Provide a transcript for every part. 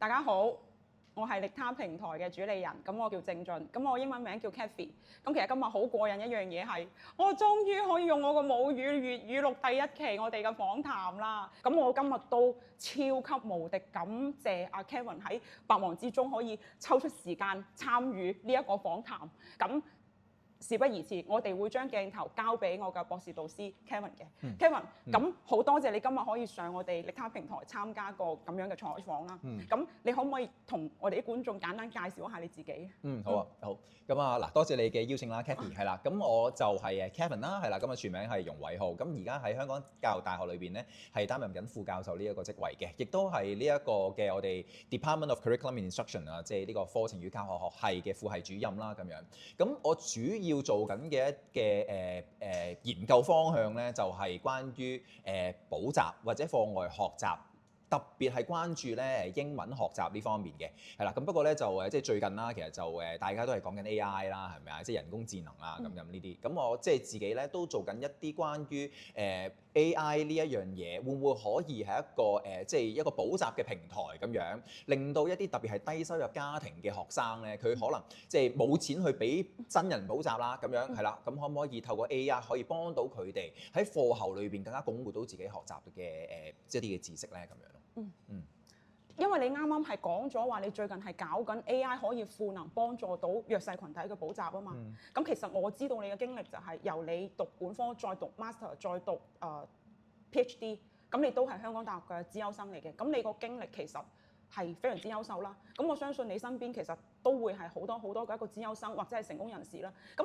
大家好，我係力他平台嘅主理人，咁我叫正俊，咁我英文名叫 Kathy。咁其實今日好過癮一樣嘢係，我終於可以用我個母語粵語錄第一期我哋嘅訪談啦。咁我今日都超級無敵感謝阿 Kevin 喺百忙之中可以抽出時間參與呢一個訪談。咁事不宜遲，我哋會將鏡頭交俾我嘅博士導師 Kevin 嘅。Kevin，咁好多謝你今日可以上我哋力他平台參加個咁樣嘅採訪啦。咁你可唔可以同我哋啲觀眾簡單介紹一下你自己？好啊，好。咁啊嗱，多謝你嘅邀請啦 Kathy 係啦。咁我就係Kevin 啦，係啦。咁啊全名係容偉浩。咁而家喺香港教育大學裏邊咧，係擔任緊副教授呢一個職位嘅，亦都係呢一個嘅我哋 Department of Curriculum and Instruction 啊，即係呢個課程與教學學系嘅副系主任啦咁樣。咁我主要做緊嘅研究方向咧，就係關於補習或者課外學習。特別係關注咧英文學習呢方面嘅，係啦。咁不過咧就即係最近啦，其實就大家都係講緊 AI 啦，係咪啊？即係人工智能啦咁呢啲。咁我即係自己咧都做緊一啲關於AI 呢一樣嘢，會唔會可以係一個即係一個補習嘅平台咁樣，令到一啲特別係低收入家庭嘅學生咧，佢可能即係冇錢去俾真人補習啦，咁樣係啦。咁可唔可以透過 AI 可以幫到佢哋喺課後裏邊更加鞏固到自己學習嘅即係啲嘅知識咧咁樣？因為你啱啱係講咗話，你最近係搞緊 AI 可以賦能幫助到弱勢群體嘅補習啊嘛。咁其實我知道你嘅經歷就係由你讀本科，再讀 master， 再讀PhD， 咁你都係香港大學嘅資優生嚟嘅。咁你個經歷其實係非常之優秀啦。咁我相信你身邊其實都會係好多嘅一個資優生或者係成功人士啦。咁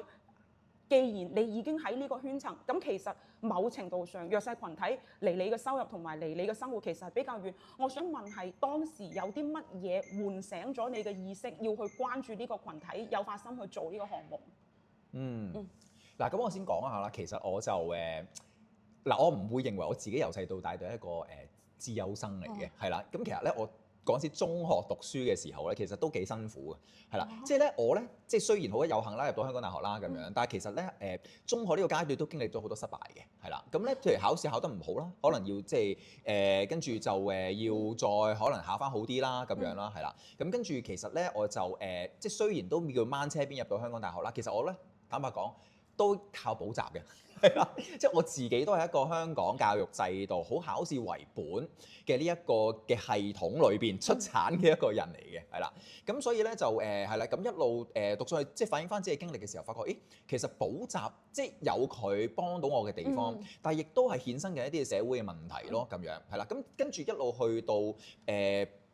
既然你已經喺呢個圈層，咁其實某程度上弱勢群體離你嘅收入同埋離你嘅生活其實係比較遠。我想問係當時有啲乜嘢喚醒咗你嘅意識，要去關注呢個群體，有發心去做呢個項目？嗱，咁我先講一下啦。其實我就我唔會認為我自己由細到大都係一個資優生嚟嘅，係啦。咁其實咧我嗰陣時中學讀書嘅時候咧，其實都幾辛苦嘅，係啦。即係咧我咧，即係雖然好有幸啦入到香港大學啦咁樣，但係其實咧中學呢個階段都經歷咗好多失敗嘅，係啦。咁咧譬如考試考得唔好啦，可能要即係跟住就要再可能考翻好啲啦咁樣啦，係啦。咁跟住其實咧我就即係雖然都叫掹車邊入到香港大學啦，其實我咧坦白講都靠補習嘅。係啦，即係我自己都係一個香港教育制度好考試為本嘅呢一個嘅系統裏邊出產嘅一個人嚟嘅，係啦。咁所以咧就係啦，咁一路讀上去，即係反映翻自己經歷嘅時候，發覺其實補習即係有佢幫到我嘅地方，但係亦都係衍生嘅一啲社會嘅問題咯，咁樣係啦。咁跟住一路去到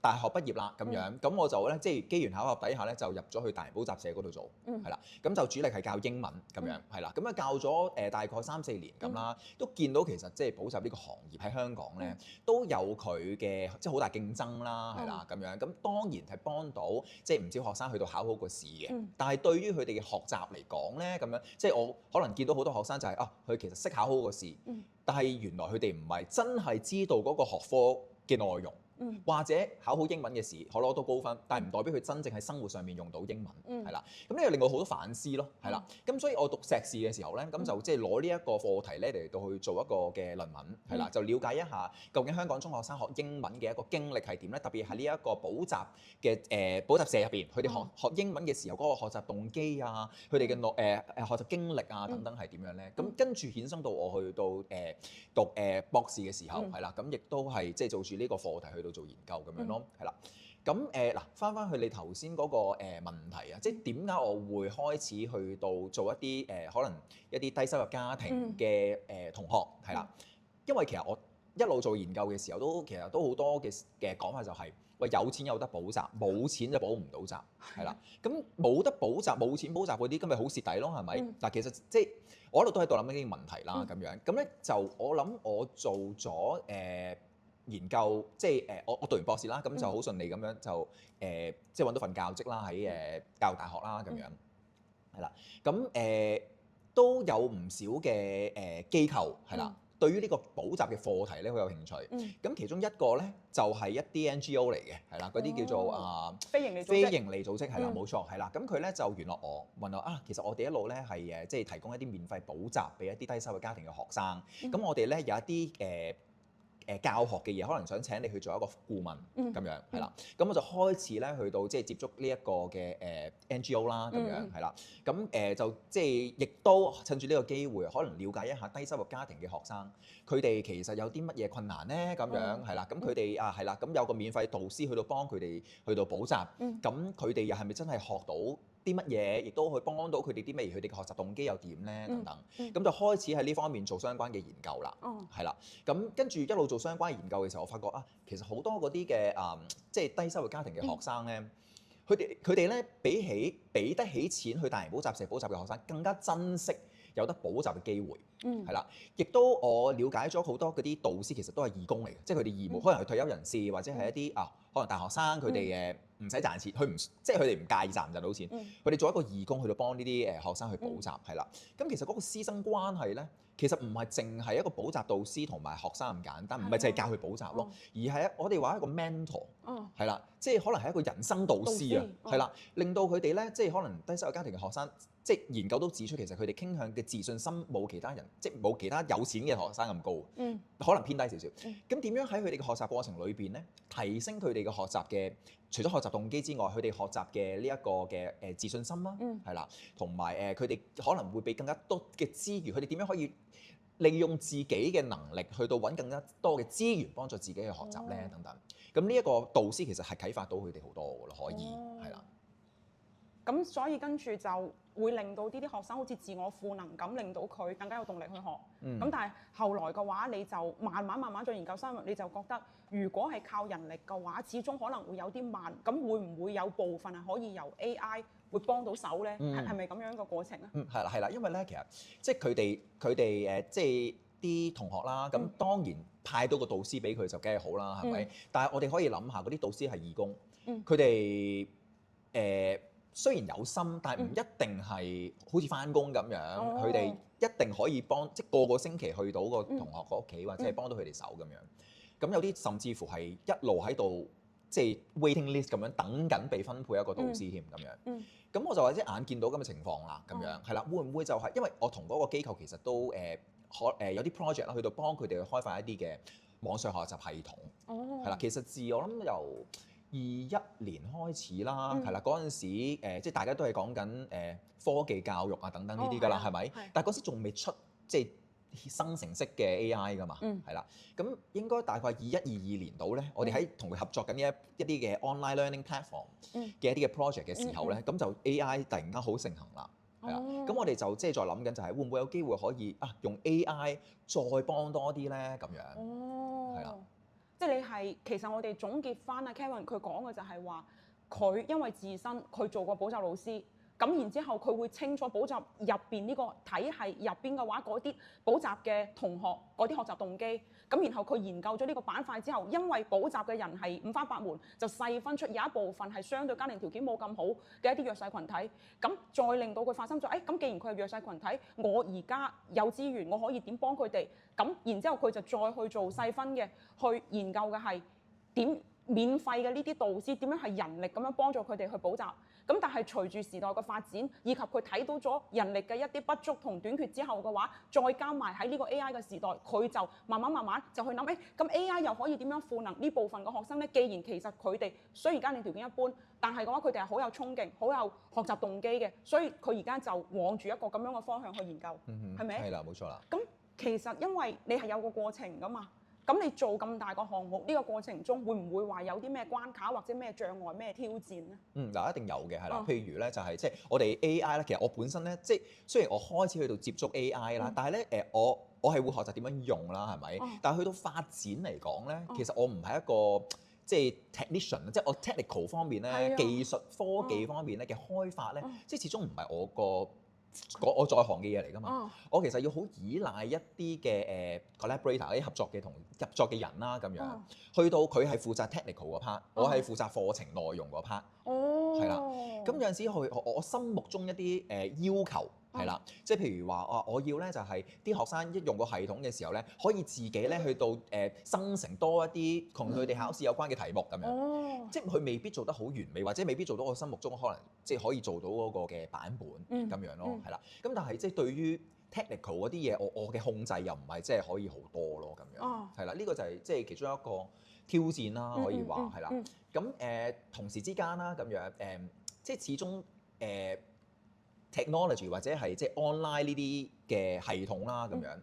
大學畢業啦咁樣，咁我就咧即係機緣巧合底下咧就入咗去大型補習社嗰度做，係啦。咁就主力係教英文咁樣，係啦。咁啊教咗大概3-4年咁啦，都見到其實即係補習呢個行業喺香港咧都有佢嘅即係好大競爭啦，係啦咁樣。咁當然係幫到即係唔少學生去到考好個試嘅，但係對於佢哋嘅學習嚟講咧咁樣，即係我可能見到好多學生就係佢其實識考好個試，但係原來佢哋唔係真係知道嗰個學科嘅內容。或者考好英文嘅時可攞到高分，但係唔代表佢真正喺生活上面用到英文，係啦。咁呢個令我好多反思咯，係啦。咁所以我讀碩士嘅時候咧，咁就即係攞呢一個課題咧嚟到去做一個嘅論文，係啦，就了解一下究竟香港中學生學英文嘅一個經歷係點咧？特別係呢一個補習嘅補習社入邊，佢哋學英文嘅時候嗰個學習動機啊，佢哋嘅學習經歷啊等等係點樣咧？咁跟住衍生到我去到讀博士嘅時候，係啦，咁亦都係即係做住呢個課題去到做研究咁樣咯，係啦。咁嗱，翻去你頭先嗰個問題啊，即係點解我會開始去到做一啲可能一啲低收入家庭嘅同學係啦，因為其實我一路做研究嘅時候其實都好多嘅講法就係喂，有錢有得補習，冇錢就補唔到習，係啦。咁冇得補習、冇錢補習嗰啲，咁咪好蝕底咯，係咪？但其實即係我一路都喺度諗緊呢個問題啦，咁樣。咁咧就我諗我做咗研究，即係我讀完博士啦，咁就好順利咁樣就即係揾到份教職啦，喺教育大學啦咁樣，係啦。咁都有唔少嘅機構係啦，對於呢個補習嘅課題咧好有興趣。咁其中一個咧就係一啲 NGO 嚟嘅，係啦，嗰啲叫做非營利組織係啦，冇錯係啦。咁佢咧就聯絡我問我其實我哋一路咧係即係提供一啲免費補習俾一啲低收入家庭嘅學生。咁我哋咧有一啲教學嘅嘢，可能想請你去做一個顧問嗯咁樣係啦。咁我就開始咧去到即係接觸呢一個嘅NGO 啦咁樣係啦。咁就即係亦都趁住呢個機會，可能了解一下低收入家庭嘅學生，佢哋其實有啲乜嘢困難咧咁樣係啦。咁佢哋係啦，咁有個免費導師去到幫佢哋去到補習，咁佢哋又係咪真係學到啲乜嘢，亦都去幫到佢哋啲乜嘢？佢哋嘅學習動機又點咧？等等，咁就開始喺呢方面做相關嘅研究啦。係啦，咁跟住一路做相關研究嘅時候，我發覺啊，其實好多嗰啲嘅即係低收入家庭嘅學生咧，佢哋咧俾得起錢去大型補習社補習嘅學生，更加珍惜有得補習嘅機會。係啦，亦都我了解咗好多嗰啲導師其實都係義工嚟嘅，即係佢哋義務，可能係退休人士或者係一啲可能大學生，佢哋唔使賺錢，即係佢哋唔介意賺唔賺到錢，佢哋做一個義工去到幫呢啲學生去補習係啦。咁其實嗰個師生關係咧，其實唔係淨係一個補習導師同埋學生咁簡單，唔係淨係教佢補習咯，而係我哋話一個 mentor 係啦，即係可能係一個人生導師啊，係啦，令到佢哋咧即係可能低收入家庭嘅學生。即係研究都指出，其實佢哋傾向嘅自信心冇其他人，即係冇其他有錢嘅學生咁高，可能偏低少少。咁點樣喺佢哋嘅學習過程裏邊咧，提升佢哋嘅學習嘅，除咗學習動機之外，佢哋學習嘅呢一個嘅自信心啦，係啦，同埋佢哋可能會俾更加多嘅資源，佢哋點樣可以利用自己嘅能力去到揾更加多嘅資源幫助自己嘅學習咧，等等。咁呢一個導師其實係啟發到佢哋好多㗎咯，可以係啦。咁所以跟住就會令到呢啲學生好似自我賦能咁，令到佢更加有動力去學。咁但係後來嘅話，你就慢慢做研究深入，你就覺得如果係靠人力嘅話，始終可能會有啲慢。咁會唔會有部分係可以由 AI 會幫到手咧？係咪咁樣個過程啊？係啦，因為咧其實即係佢哋即係啲同學啦，咁當然派到個導師俾佢就梗係好啦，係咪？但係我哋可以諗下嗰啲導師係義工，佢哋雖然有心，但係唔一定係好似返工咁樣，佢哋一定可以幫，即係個星期去到個同學個屋企，或者係幫到佢哋手咁樣。咁有啲甚至乎係一路喺度，即係 waiting list 咁樣等緊被分配一個導師添咁樣。咁我就或者眼見到咁嘅情況啦，咁樣係啦，會唔會就係因為我同嗰個機構其實都有啲 project 啦，去到幫佢哋去開發一啲嘅網上學習系統。係啦，其實自我諗由21年開始啦，係啦，嗰陣時即係大家都係講緊科技教育啊等等呢啲㗎啦，係咪？但係嗰時仲未出即係生成式嘅 AI 㗎嘛，係啦。咁應該大概21-22年度咧，我哋喺同佢合作緊呢一啲嘅 online learning platform 嘅一啲嘅 project 嘅時候咧，咁就 AI 突然間好盛行啦，係啦。咁我哋就即係再諗緊就係會唔會有機會可以用 AI 再幫多啲咧咁樣，係啦。即係你係其實我哋總結翻啊 Kevin 佢講嘅就係話，佢因為自身佢做過補習老師，咁然之後佢會清楚補習入邊呢個體系入邊嘅話，嗰啲補習嘅同學嗰啲學習動機，咁然後佢研究咗呢個板塊之後，因為補習嘅人係五花八門，就細分出有一部分係相對家庭條件冇咁好嘅一啲弱勢群體，咁再令到佢發生咗，咁既然佢係弱勢群體，我而家有資源，我可以點幫佢哋？咁然之後佢就再去做細分嘅，去研究嘅係點免費嘅呢啲導師點樣係人力咁樣幫助佢哋去補習。咁但係隨住時代嘅發展，以及佢睇到咗人力嘅一啲不足同短缺之後嘅話，再加埋喺呢個 AI 嘅時代，佢就慢慢就去諗，咁 AI 又可以點樣賦能呢部分嘅學生呢？既然其實佢哋雖然家庭條件一般，但係嘅話佢哋係好有衝勁、好有學習動機嘅，所以佢而家就往住一個咁樣嘅方向去研究，係咪？係啦，冇錯啦。咁其實因為你係有個過程㗎嘛。咁你做咁大個項目，呢個過程中會唔會話有啲咩關卡或者咩障礙、咩挑戰咧？嗱，一定有嘅，係啦。譬如咧就係即係我哋 AI 咧，其實我本身咧即係雖然我開始去到接觸 AI 啦，但係咧我係會學習點樣用啦，係咪？但係去到發展嚟講咧，其實我唔係一個即係 technician，即係我 technical 方面咧、技術科技方面咧嘅開發咧，即係始終唔係我在行嘅嘢嚟㗎嘛，我其實要好依賴一啲嘅collaborator 啲合作嘅人啦，咁樣去到佢係負責 technical 嗰 part，我係負責課程內容嗰 part，係啦。咁有陣時我心目中一啲要求係啦，即係譬如話我要咧就係啲學生一用個系統嘅時候咧，可以自己咧去到生成多一啲同佢哋考試有關嘅題目咁樣，即係佢未必做得好完美，或者未必做到我心目中可能即係可以做到嗰個嘅版本咁樣咯。係啦，咁但係即係對於 technical 嗰啲嘢，我嘅控制又唔係即係可以好多咯咁樣，係啦，呢個就係即係其中一個挑戰啦，可以話係啦。咁同時之間啦咁樣即係始終technology 或者係即係 online 呢啲嘅系統啦咁樣，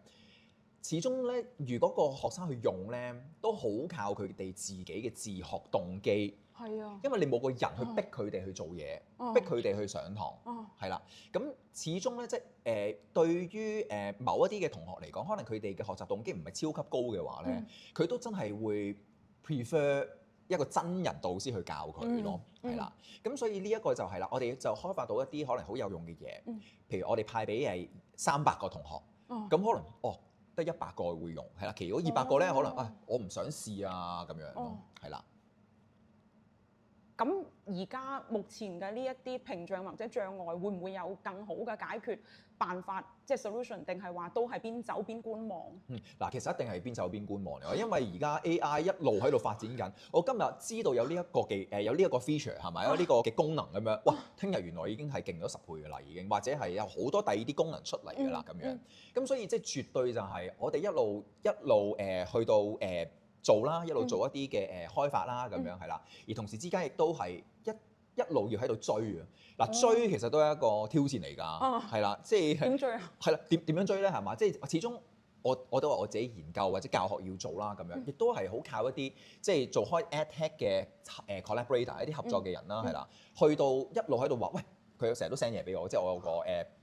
始終咧如果個學生去用咧，都好靠佢哋自己嘅自學動機。係啊，因為你冇個人去逼佢哋去做嘢，逼佢哋去上堂，係啦。咁始終咧，即係對於某一啲嘅同學嚟講，可能佢哋嘅學習動機唔係超級高嘅話咧，佢都真係會 prefer 一個真人導師去教佢咯，係啦。咁所以呢一個就係啦，我哋就開發到一啲可能好有用嘅嘢，譬如我哋派俾300個同學，咁可能得100個會用，係啦。其餘嗰200個咧，可能我唔想試啊咁樣咯，係啦。咁而家目前嘅呢一啲屏障或者障礙，會唔會有更好嘅解決辦法，即係 solution， 定係話都係邊走邊觀望？嗱，其實一定係邊走邊觀望嚟，因為而家 AI 一路喺度發展緊。我今日知道有呢一個有呢一個 feature 係咪有呢個嘅功能咁樣？哇！聽日原來已經係勁咗10倍㗎啦，已經或者係有好多第二啲功能出嚟㗎啦咁樣。咁所以即係絕對就係我哋一路去到做啦，一路做一啲嘅開發啦，咁樣係啦。而同時之間亦都係一路要喺度追啊！嗱，追其實都係一個挑戰嚟㗎，係啦，即係點追啊？係啦，點樣追咧？係嘛？即係始終我都話我自己研究或者教學要做啦，咁樣亦都係好靠一啲即係做開 EdTech 嘅collaborator 一啲合作嘅人啦，係啦，去到一路喺度話喂。佢成日都 send 嘢俾我，即係我有個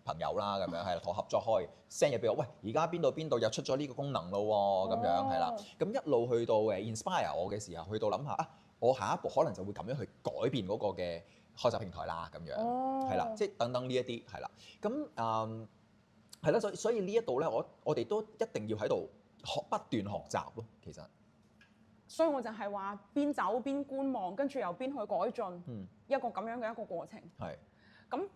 朋友啦，咁樣係啦，同我合作開 send 嘢俾我。喂，而家邊度又出咗呢個功能咯喎，咁樣係啦。咁一路去到inspire 我嘅時候，去到諗下我下一步可能就會咁樣去改變嗰個嘅學習平台啦，咁樣係啦，即係等等呢一啲係啦。咁係啦，所以呢一度咧，我哋都一定要喺度不斷學習咯，其實。所以我就係話邊走邊觀望，跟住又邊去改進，一個咁樣嘅一個過程。係。咁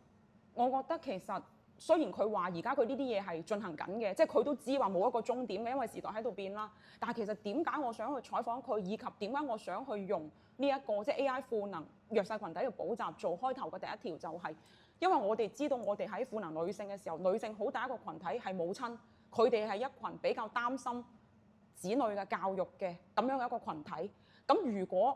我覺得其實雖然佢話而家佢呢啲嘢係進行緊嘅，即係佢都知話冇一個終點嘅，因為時代喺度變啦。但係其實點解我想去採訪佢，以及點解我想去用呢一個即係 AI 賦能弱勢群體嘅補習做開頭嘅第一條，就係因為我哋知道我哋喺賦能女性嘅時候，女性好大一個群體係母親，佢哋係一群比較擔心子女嘅教育嘅咁樣嘅一個群體。咁如果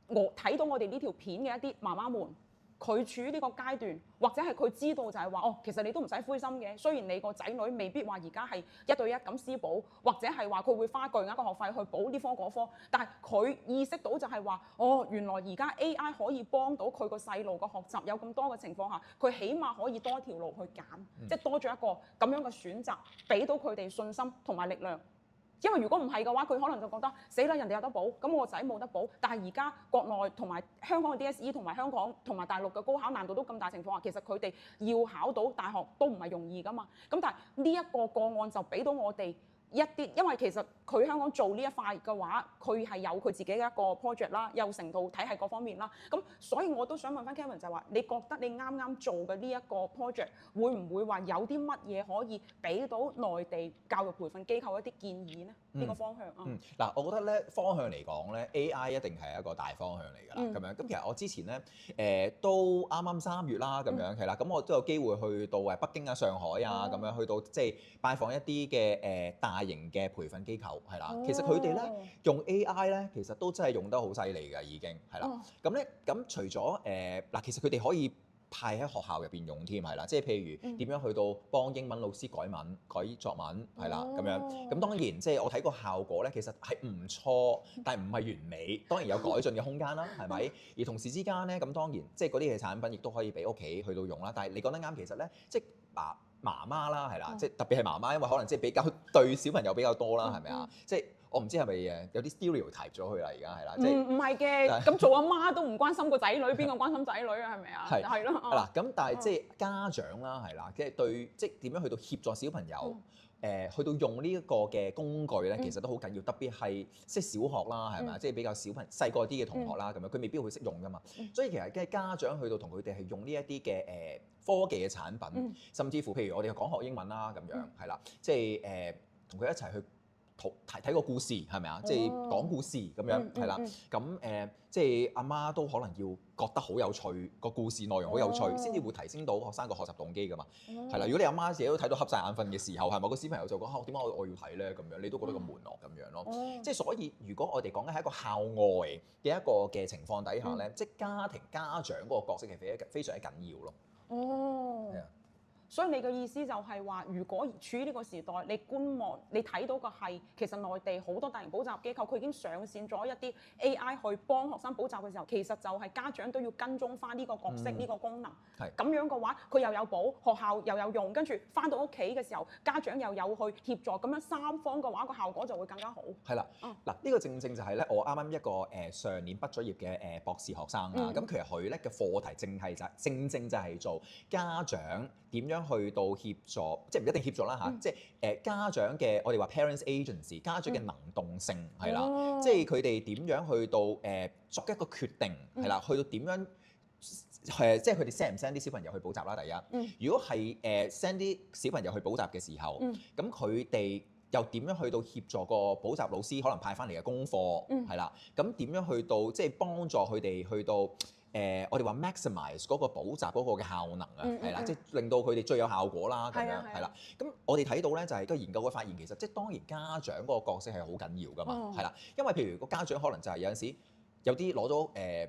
我睇到我哋呢條片嘅一啲媽媽們，佢處於呢個階段，或者係佢知道就係話其實你都唔使灰心嘅。雖然你個仔女未必話而家係1對1咁私補，或者係話佢會花巨額嘅學費去補呢科嗰科，但係佢意識到就係話原來而家 AI 可以幫到佢個細路嘅學習，有咁多嘅情況下，佢起碼可以多一條路去揀，即係多咗一個咁樣嘅選擇，俾到佢哋信心同埋力量。因為如果唔係嘅話，佢可能就覺得死啦，人哋有得補，咁我個仔冇得補。但係而家國內同埋香港嘅 DSE 同埋香港同埋大陸嘅高考難度都咁大情況下，其實佢哋要考到大學都唔係容易㗎嘛。咁但係呢一個個案就俾到我哋一啲，因為其實佢香港做呢一塊嘅話，佢係有佢自己嘅一個 project 啦，有成套體系各方面啦。咁所以我都想問翻 Kevin 就係話，你覺得你啱啱做嘅呢一個 project 會唔會話有啲乜嘢可以俾到內地教育培訓機構一啲建議呢？呢個方向嗱，我覺得咧方向嚟講咧 AI 一定係一個大方向嚟㗎啦，咁樣。咁其實我之前咧都啱啱3月啦，咁樣係啦，咁我都有機會去到北京啊、上海啊，咁樣去到即係拜訪一啲嘅大型嘅培訓機構係啦。其實佢哋咧用 AI 咧，其實都真係用得好犀利㗎，已經係啦。咁除咗嗱，其實佢哋可以派喺學校入邊用添，係啦，即係譬如點樣去到幫英文老師改文、改作文，係啦咁樣。咁當然即係我睇個效果咧，其實係唔錯，但係唔係完美，當然有改進嘅空間啦，係咪？而同時之間咧，咁當然即係嗰啲嘅產品亦都可以俾屋企去到用啦。但係你講得啱，其實咧即係媽媽啦，係啦，即係特別係媽媽，因為可能即係比較對小朋友比較多啦，係咪啊？即係我唔知係咪有啲 stereotype 咗佢啦，而家係啦，即係唔係嘅。咁做阿媽都唔關心個仔女，邊個關心仔女啊？係咪啊？係咯。嗱，咁但係即係家長啦，係啦，即係對即係點樣去到協助小朋友去到用呢一個嘅工具咧，其實都好緊要，特別係即係小學啦，係咪？即係比較細個啲嘅同學啦，咁樣佢未必會識用噶嘛。所以其實嘅家長去到同佢哋係用呢一啲嘅科技嘅產品，甚至乎譬如我哋講學英文啦，咁樣係啦，即係同佢一齊去睇個故事係咪啊？即係講故事咁樣係啦。咁即係阿媽都可能要覺得好有趣，個故事內容好有趣，先至會提升到學生個學習動機㗎嘛。係啦，如果你阿媽自己都睇到瞌晒眼瞓嘅時候，係咪個小朋友就講點解我要睇咧？咁樣你都覺得咁悶囉咁樣咯。即係所以，如果我哋講緊係一個校外嘅一個嘅情況底下咧，即係家長嗰個角色係非常之緊要咯。係啊。所以你嘅意思就係話，如果處於呢個時代，你觀望，你睇到嘅係其實內地好多大型補習機構，佢已經上線咗一啲 AI 去幫學生補習嘅時候，其實就係家長都要跟蹤翻呢個角色、呢個功能。係咁樣嘅話，佢又有補，學校又有用，跟住翻到屋企嘅時候，家長又有去協助，咁樣三方嘅話，個效果就會更加好。係啦，嗱呢個正正就係咧，我啱啱一個上年畢咗業嘅博士學生啦。咁其實佢咧嘅課題正正就係做家長點樣去到協助，即係唔一定協助啦嚇，即係家長嘅我哋話 parents agency， 家長嘅能動性係啦，即係佢哋點樣去到作一個決定係啦，去到點樣即係佢哋 send 唔 send 啲小朋友去補習啦？第一，如果係send 啲小朋友去補習嘅時候，咁佢哋又點樣去到協助個補習老師可能派翻嚟嘅功課係啦，咁點樣去到即係幫助佢哋去到？我哋話 maximize 嗰個補習嗰個嘅效能啊，係啦，即係令到佢哋最有效果啦，咁樣係啦。咁我哋睇到咧就係個研究嘅發現，其實即係當然家長嗰個角色係好緊要噶嘛，係啦，因為譬如個家長可能就係有陣時有啲攞咗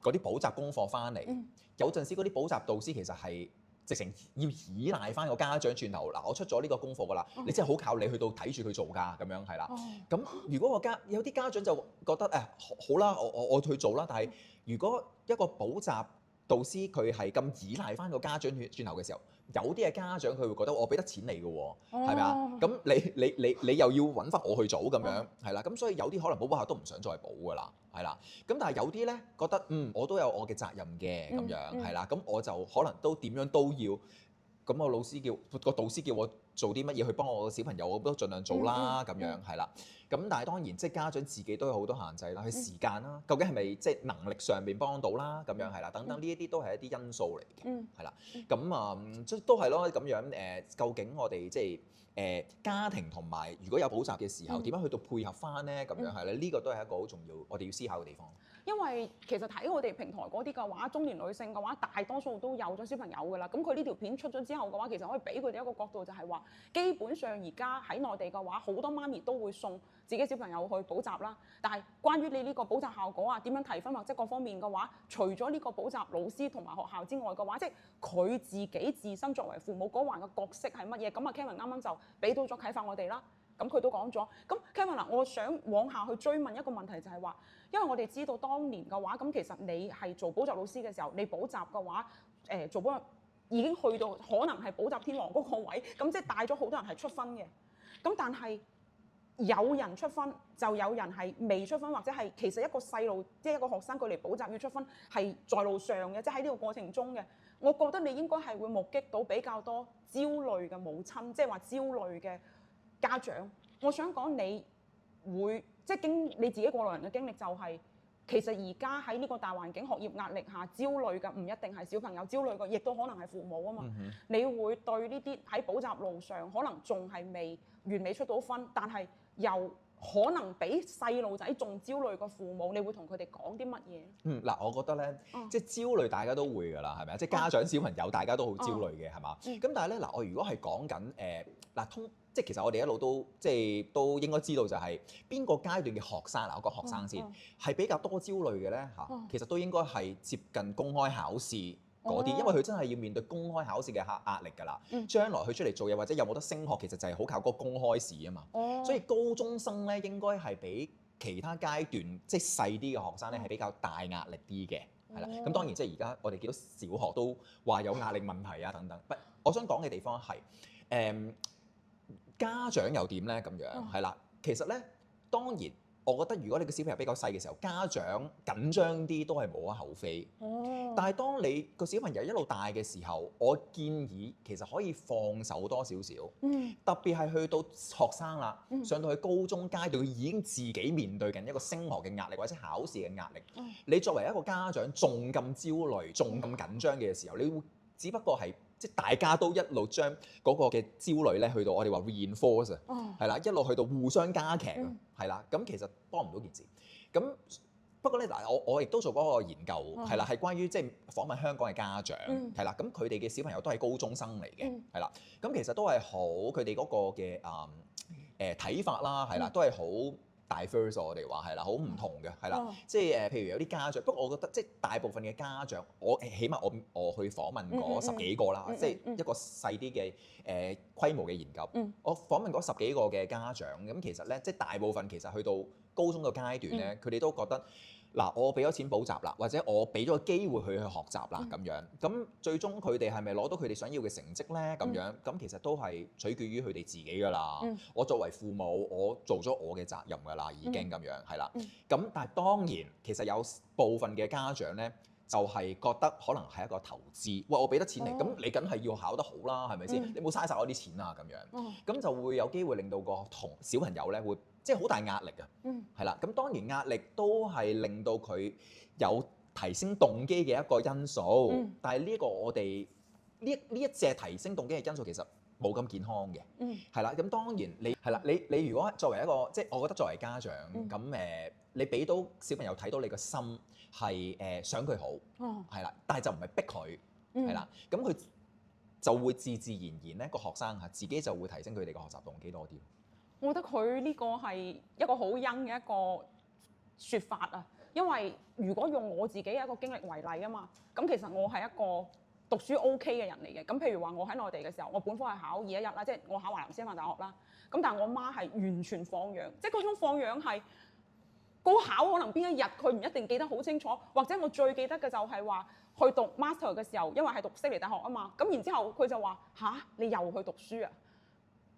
嗰啲補習功課翻嚟，有陣時嗰啲補習導師其實係直情要依賴翻個家長轉頭嗱，我出咗呢個功課噶啦，你真係好靠你去到睇住佢做㗎，咁樣係啦。咁如果有啲家長就覺得好啦，我去做啦，但係如果一個補習導師佢係咁依賴翻個家長轉頭嘅時候，有啲嘅家長佢會覺得我俾得錢你嘅喎，係咪啊？咁你又要揾翻我去做咁樣，係啦。咁所以有啲可能補下都唔想再補㗎啦，係啦。咁但係有啲咧覺得我都有我嘅責任嘅咁樣，係啦。咁我就可能都點樣都要。咁個老師個導師叫我做啲乜嘢去幫我個小朋友，我都盡量做啦，咁樣係啦。咁但係當然即係家長自己都有好多限制啦，佢時間啦，究竟係咪即係能力上面幫到啦，咁樣係啦，等等呢一啲都係一啲因素嚟嘅，係啦。咁即都係咯，咁樣究竟我哋即係家庭同埋如果有補習嘅時候，點樣去到配合翻咧？咁樣係咧，呢個都係一個好重要，我哋要思考嘅地方。因為其實睇我哋平台嗰啲嘅話，中年女性嘅話，大多數都有咗小朋友㗎啦。咁佢呢條片出咗之後嘅話，其實可以俾佢哋一個角度，就係話，基本上而家喺內地嘅話，好多媽咪都會送自己小朋友去補習啦。但係關於你呢個補習效果啊，點樣提分或者各方面嘅話，除咗呢個補習老師同埋學校之外嘅話，即係佢自己自身作為父母嗰環嘅角色係乜嘢？咁啊 Kevin 啱啱就俾到咗啟發我哋啦。咁佢都講咗，咁 Kevin 嗱，我想往下去追問一個問題，就係話，因為我哋知道當年嘅話，咁其實你係做補習老師嘅時候，你補習嘅話，做補習已經去到可能係補習天王嗰個位，咁即係帶咗好多人係出分嘅。咁但係有人出分，就有人係未出分，或者係其實一個細路，即係一個學生佢嚟補習要出分係在路上嘅，即係喺呢個過程中嘅。我覺得你應該係會目擊到比較多焦慮嘅母親，即係話焦慮嘅家長。我想講你會即係經你自己過來人嘅經歷，就係其實而家喺呢個大環境學業壓力下焦慮嘅唔一定係小朋友，焦慮嘅亦都可能係父母啊嘛。你會對呢啲喺補習路上可能仲係未完美出到分，但係又可能比細路仔仲焦慮嘅父母，你會同佢哋講啲乜嘢？嗱，我覺得咧，即係焦慮大家都會㗎啦，係咪啊？即係家長小朋友大家都好焦慮嘅，係嘛？咁但係咧嗱，我如果係講緊即係其實我哋一路都即係都應該知道就係邊個階段嘅學生嗱，我講學生先係比較多焦慮嘅咧嚇，其實都應該係接近公開考試嗰啲，因為佢真係要面對公開考試嘅壓力㗎啦。將來佢出嚟做嘢或者有冇得升學，其實就係好靠嗰個公開試啊嘛。所以高中生咧應該係比其他階段即係細啲嘅學生咧係比較大壓力啲嘅，係啦。咁當然即係而家我哋見到小學都話有壓力問題啊等等。我想講嘅地方係家長又點咧？咁樣係啦，其實咧當然，我覺得如果你個小朋友比較細嘅時候，家長緊張啲都係無可厚非。但係當你個小朋友一路大嘅時候，我建議其實可以放手多少少。特別係去到學生啦，上到去高中階段，佢已經自己面對緊一個升學嘅壓力或者考試嘅壓力。你作為一個家長仲咁焦慮、仲咁緊張嘅時候，你會只不過係即係大家都一路將嗰個嘅焦慮咧去到我哋話 reinforce 啊，係啦，一路去到互相加劇啊，係啦，咁其實幫唔到件事。咁不過咧嗱，我亦都做嗰個研究係啦，係關於即係訪問香港嘅家長係啦，咁佢哋嘅小朋友都係高中生嚟嘅係啦，咁其實都係好佢哋嗰個嘅睇法啦係啦，都係好diverse 我哋話係啦，好唔同嘅係啦，即係譬如有啲家長，不過我覺得即係大部分嘅家長，我起碼我去訪問嗰10幾個啦，即係一個細啲嘅規模嘅研究，我訪問嗰10幾個嘅家長，咁其實咧即係大部分其實去到高中嘅階段咧，佢哋都覺得嗱，我俾咗錢補習啦，或者我俾咗個機會佢去學習啦咁樣，咁最終佢哋係咪攞到佢哋想要嘅成績咧？咁樣咁其實都係取決於佢哋自己㗎啦。我作為父母，我做咗我嘅責任㗎啦，已經咁樣係啦。咁但係當然其實有部分嘅家長咧，就係覺得可能係一個投資。喂，我俾得錢你，咁你梗係要考得好啦，係咪先？你冇嘥晒我啲錢啊咁樣。咁就會有機會令到個小朋友咧會即係好大壓力啊。係啦，咁當然壓力都係令到佢有提升動機嘅一個因素。但係呢個我哋呢一隻提升動機嘅因素其實冇咁健康嘅。係啦，咁當然你係啦，你如果作為一個即係我覺得作為家長咁你俾到小朋友睇到你個心係想佢好，係啦，但係就唔係逼佢，係啦，咁佢就會自自然然咧個學生嚇自己就會提升佢哋嘅學習動機多啲。我覺得佢呢個係一個好恩嘅一個説法啊，因為如果用我自己一個經歷為例啊嘛，咁其實我係一個讀書 OK 嘅人嚟嘅。咁譬如話我喺內地嘅時候，我本科係考211啦，即係我考華南師範大學啦。咁但係我媽係完全放養，即係嗰種放養係高考可能邊一日佢唔一定記得好清楚，或者我最記得嘅就係話去讀 master 嘅時候，因為係讀悉尼大學啊嘛，咁然之後佢就話吓，你又去讀書啊？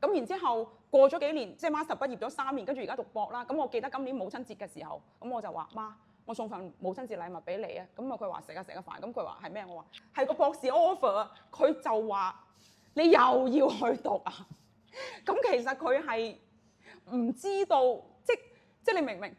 咁然之後過咗幾年，即係 master 畢業咗3年，跟住而家讀博啦。咁我記得今年母親節嘅時候，咁我就話媽，我送份母親節禮物俾你啊。咁啊佢話食啊飯，咁佢話係咩？我話係個博士 offer 啊。佢就話你又要去讀啊？咁其實佢係唔知道，即係你明唔明？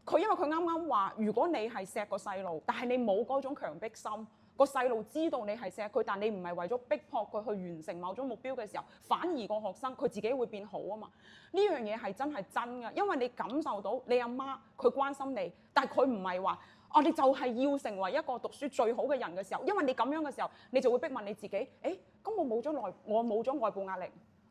佢因為佢啱啱話，如果你係錫個細路，但係你冇嗰種強迫心。個細路知道你係錫佢，但你唔係為咗逼迫佢去完成某種目標嘅時候，反而個學生佢自己會變好啊嘛。呢樣嘢係真係真㗎，因為你感受到你阿媽佢關心你，但係佢唔係話你就係要成為一個讀書最好嘅人嘅時候，因為你咁樣嘅時候，你就會逼問你自己，咁我冇咗外部壓力，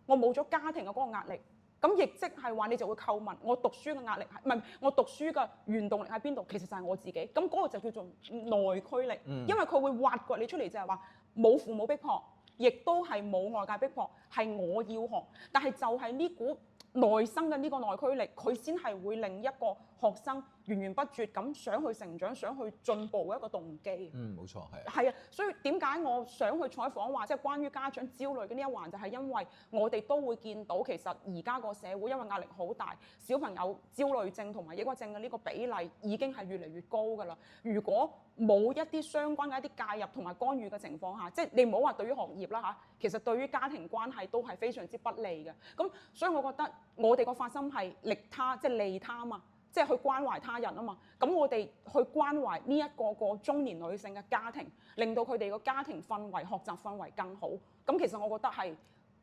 我冇咗家庭嘅嗰個壓力。咁亦即係話，你就會叩問我讀書嘅壓力係唔係我讀書嘅原動力喺邊度？其實就係我自己。咁嗰個就叫做內驅力，因為佢會挖掘你出嚟，就係話冇父母逼迫，亦都係冇外界逼迫，係我要學。但係就係呢股內生嘅呢個內驅力，佢先係會令一個學生源源不絕咁想去成長、想去進步嘅一個動機。冇錯，係。係啊，所以點解我想去採訪話，即係關於家長焦慮嘅呢一環，就係因為我哋都會見到其實而家個社會因為壓力好大，小朋友焦慮症同埋抑鬱症嘅呢個比例已經係越嚟越高㗎啦。如果冇一啲相關嘅一啲介入同埋干預嘅情況下，即係你唔好話對於學業啦嚇，其實對於家庭關係都係非常之不利嘅。咁所以我覺得我哋個發心係利他，即係利他嘛。即係去關懷他人啊嘛，咁我哋去關懷呢一個中年女性嘅家庭，令到佢哋個家庭氛圍、學習氛圍更好。咁其實我覺得係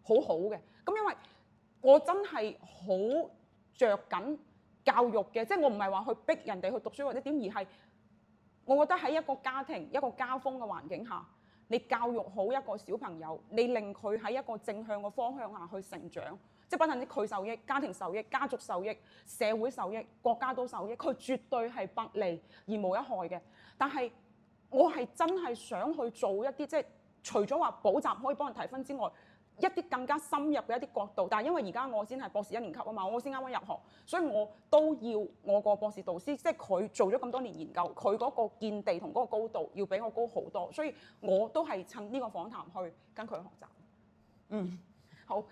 好好嘅。咁因為我真係好着緊教育嘅，即係我唔係話去逼人哋去讀書或者點，而係我覺得喺一個家庭、一個家風嘅環境下，你教育好一個小朋友，你令佢喺一個正向嘅方向下去成長。即係不單止佢受益，家庭受益，家族受益，社會受益，國家都受益，佢絕對係百利而無一害嘅。但係我係真係想去做一啲，即係除咗話補習可以幫人提分之外，一啲更加深入嘅一啲角度。但係因為而家我先係博士1年級啊嘛，我先啱啱入學，所以我都要我個博士導師，即係佢做咗咁多年研究，佢嗰個見地同嗰個高度要比我高好多，所以我都係趁呢個訪談去跟佢學習。好。